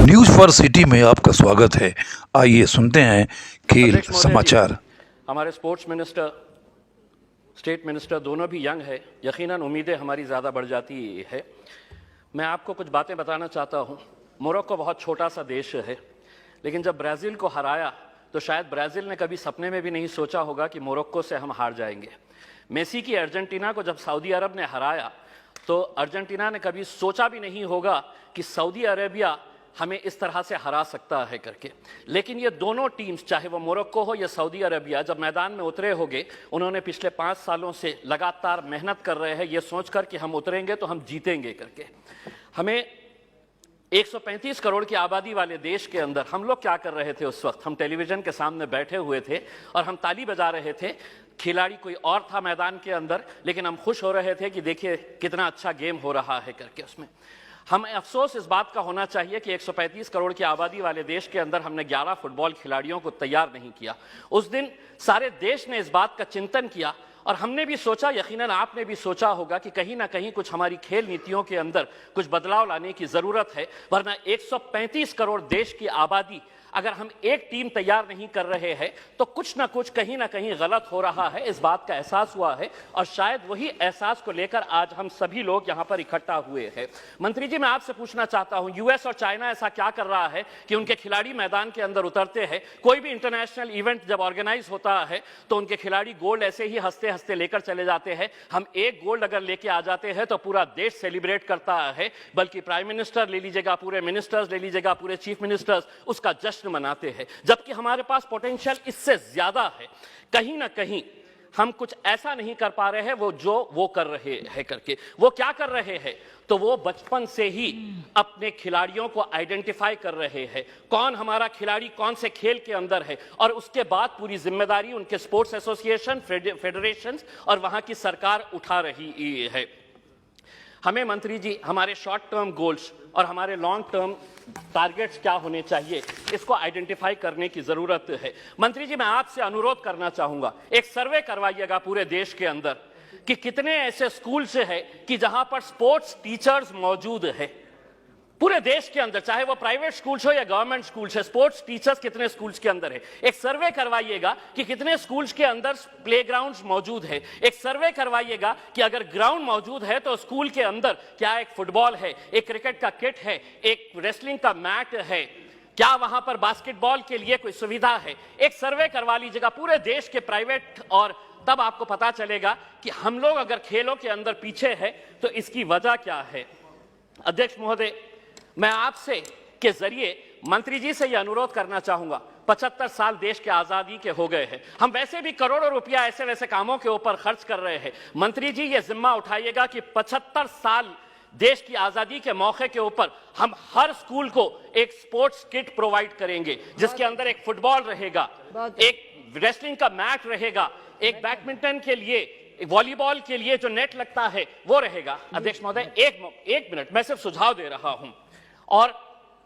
News for city में आपका स्वागत है। आइए सुनते हैं खेल अध्यक्ष महोदय जी, समाचार। हमारे स्पोर्ट्स मिनिस्टर, स्टेट मिनिस्टर दोनों भी यंग है, यकीनन उम्मीदें हमारी ज़्यादा बढ़ जाती है। मैं आपको कुछ बातें बताना चाहता हूँ। मोरक्को बहुत छोटा सा देश है, लेकिन जब ब्राज़ील को हराया तो शायद ब्राज़ील ने कभी सपने में भी नहीं सोचा होगा कि मोरक्को से हम हार जाएंगे। मेसी की अर्जेंटीना को जब सऊदी अरब ने हराया तो अर्जेंटीना ने कभी सोचा भी नहीं होगा कि सऊदी अरेबिया हमें इस तरह से हरा सकता है करके। लेकिन ये दोनों टीम्स, चाहे वो मोरक्को हो या सऊदी अरेबिया, जब मैदान में उतरे होंगे, उन्होंने पिछले 5 सालों से लगातार मेहनत कर रहे हैं ये सोचकर कि हम उतरेंगे तो हम जीतेंगे करके। हमें 135 करोड़ की आबादी वाले देश के अंदर हम लोग क्या कर रहे थे उस वक्त? हम टेलीविजन के सामने बैठे हुए थे और हम ताली बजा रहे थे। खिलाड़ी कोई और था मैदान के अंदर, लेकिन हम खुश हो रहे थे कि देखिए कितना अच्छा गेम हो रहा है करके। उसमें हमें अफसोस इस बात का होना चाहिए कि 135 करोड़ की आबादी वाले देश के अंदर हमने 11 फुटबॉल खिलाड़ियों को तैयार नहीं किया। उस दिन सारे देश ने इस बात का चिंतन किया और हमने भी सोचा, यकीनन आपने भी सोचा होगा कि कहीं ना कहीं कुछ हमारी खेल नीतियों के अंदर कुछ बदलाव लाने की जरूरत है, वरना 135 करोड़ देश की आबादी अगर हम एक टीम तैयार नहीं कर रहे हैं तो कुछ ना कुछ कहीं ना कहीं गलत हो रहा है। इस बात का एहसास हुआ है और शायद वही एहसास को लेकर आज हम सभी लोग यहां पर इकट्ठा हुए हैं। मंत्री जी, मैं आपसे पूछना चाहता हूं, यूएस और चाइना ऐसा क्या कर रहा है कि उनके खिलाड़ी मैदान के अंदर उतरते हैं, कोई भी इंटरनेशनल इवेंट जब ऑर्गेनाइज होता है तो उनके खिलाड़ी गोल्ड ऐसे ही हंसते हंसते लेकर चले जाते हैं। हम एक गोल्ड अगर लेके आ जाते हैं तो पूरा देश सेलिब्रेट करता है, बल्कि प्राइम मिनिस्टर ले लीजिएगा, पूरे मिनिस्टर्स ले लीजिएगा, पूरे चीफ मिनिस्टर्स उसका जश्न मनाते हैं, जबकि हमारे पास पोटेंशियल इससे ज्यादा है। कहीं ना कहीं हम कुछ ऐसा नहीं कर पा रहे हैं वो कर रहे हैं करके। वो क्या कर रहे हैं? तो वो बचपन से ही अपने खिलाड़ियों को आइडेंटिफाई कर रहे हैं, कौन हमारा खिलाड़ी कौन से खेल के अंदर है, और उसके बाद पूरी जिम्मेदारी उनके स्पोर्ट्स एसोसिएशन, फेडरेशंस और वहां की सरकार उठा रही है। हमें मंत्री जी हमारे शॉर्ट टर्म गोल्स और हमारे लॉन्ग टर्म टारगेट्स क्या होने चाहिए, इसको आइडेंटिफाई करने की जरूरत है। मंत्री जी, मैं आपसे अनुरोध करना चाहूंगा, एक सर्वे करवाइएगा पूरे देश के अंदर कि कितने ऐसे स्कूल्स हैं कि जहां पर स्पोर्ट्स टीचर्स मौजूद है। पूरे देश के अंदर, चाहे वो प्राइवेट स्कूल्स हो या गवर्नमेंट स्कूल्स है, स्पोर्ट्स टीचर्स कितने स्कूल्स के अंदर है। एक सर्वे करवाइएगा कि कितने स्कूल्स के अंदर प्लेग्राउंड्स मौजूद है। एक सर्वे करवाइएगा कि अगर ग्राउंड मौजूद है तो स्कूल के अंदर क्या एक फुटबॉल है, एक क्रिकेट का किट है, एक रेसलिंग का मैट है, क्या वहां पर बास्केटबॉल के लिए कोई सुविधा है। एक सर्वे करवा लीजिएगा पूरे देश के प्राइवेट, और तब आपको पता चलेगा कि हम लोग अगर खेलों के अंदर पीछे है तो इसकी वजह क्या है। अध्यक्ष महोदय, मैं आपसे के जरिए मंत्री जी से यह अनुरोध करना चाहूंगा, 75 साल देश के आजादी के हो गए हैं, हम वैसे भी करोड़ों रुपया ऐसे वैसे कामों के ऊपर खर्च कर रहे हैं। मंत्री जी ये जिम्मा उठाइएगा कि 75 साल देश की आजादी के मौके के ऊपर हम हर स्कूल को एक स्पोर्ट्स किट प्रोवाइड करेंगे, जिसके अंदर एक फुटबॉल रहेगा, एक रेसलिंग का मैट रहेगा, एक बैडमिंटन के लिए, वॉलीबॉल के लिए जो नेट लगता है वो रहेगा। अध्यक्ष महोदय, एक मिनट, मैं सिर्फ सुझाव दे रहा हूं, और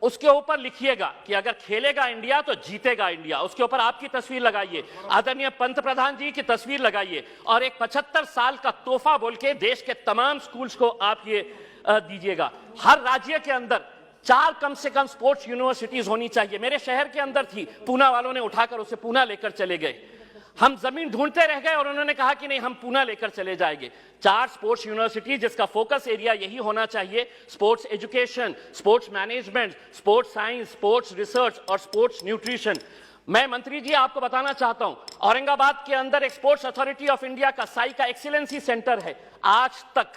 उसके ऊपर लिखिएगा कि अगर खेलेगा इंडिया तो जीतेगा इंडिया। उसके ऊपर आपकी तस्वीर लगाइए, आदरणीय पंत प्रधान जी की तस्वीर लगाइए, और एक 75 साल का तोहफा बोल के देश के तमाम स्कूल्स को आप ये दीजिएगा। हर राज्य के अंदर 4 कम से कम स्पोर्ट्स यूनिवर्सिटीज होनी चाहिए। मेरे शहर के अंदर थी, पूना वालों ने उठाकर उसे पूना लेकर चले गए। हम जमीन ढूंढते रह गए और उन्होंने कहा कि नहीं, हम पूना लेकर चले जाएंगे। 4 स्पोर्ट्स यूनिवर्सिटी, जिसका फोकस एरिया यही होना चाहिए, sports education, sports management, sports science, sports research और स्पोर्ट्स न्यूट्रिशन। मैं मंत्री जी आपको बताना चाहता हूं, औरंगाबाद के अंदर एक स्पोर्ट्स अथॉरिटी ऑफ इंडिया का साई का एक्सीलेंसी सेंटर है। आज तक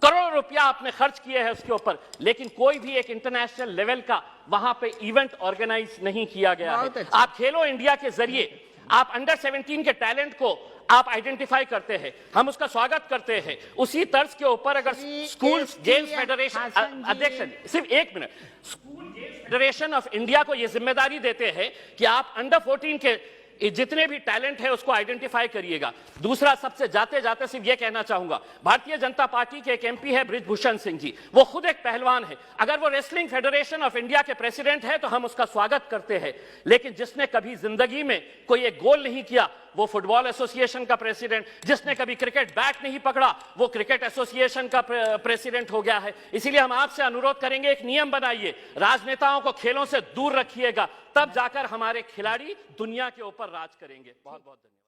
करोड़ों रुपया आपने खर्च किए हैं उसके ऊपर, लेकिन कोई भी एक इंटरनेशनल लेवल का वहां पे इवेंट ऑर्गेनाइज नहीं किया गया है। आप खेलो इंडिया के जरिए आप अंडर 17 के टैलेंट को आप आइडेंटिफाई करते हैं, हम उसका स्वागत करते हैं। उसी तर्ज के ऊपर अगर स्कूल गेम्स फेडरेशन, अध्यक्ष सिर्फ एक minute, school games federation of India को यह जिम्मेदारी देते हैं कि आप अंडर 14 के जितने भी टैलेंट है उसको आइडेंटिफाई करिएगा। दूसरा, सबसे जाते जाते सिर्फ ये कहना चाहूंगा, भारतीय जनता पार्टी के एक एमपी है बृजभूषण सिंह जी, वो खुद एक पहलवान है। अगर वो रेसलिंग फेडरेशन ऑफ इंडिया के प्रेसिडेंट है तो हम उसका स्वागत करते हैं, लेकिन जिसने कभी जिंदगी में कोई एक गोल नहीं किया वो फुटबॉल एसोसिएशन का प्रेसिडेंट, जिसने कभी क्रिकेट बैट नहीं पकड़ा वो क्रिकेट एसोसिएशन का प्रेसिडेंट हो गया है। इसीलिए हम आपसे अनुरोध करेंगे, एक नियम बनाइए, राजनेताओं को खेलों से दूर रखिएगा, तब जाकर हमारे खिलाड़ी दुनिया के ऊपर राज करेंगे। बहुत बहुत धन्यवाद।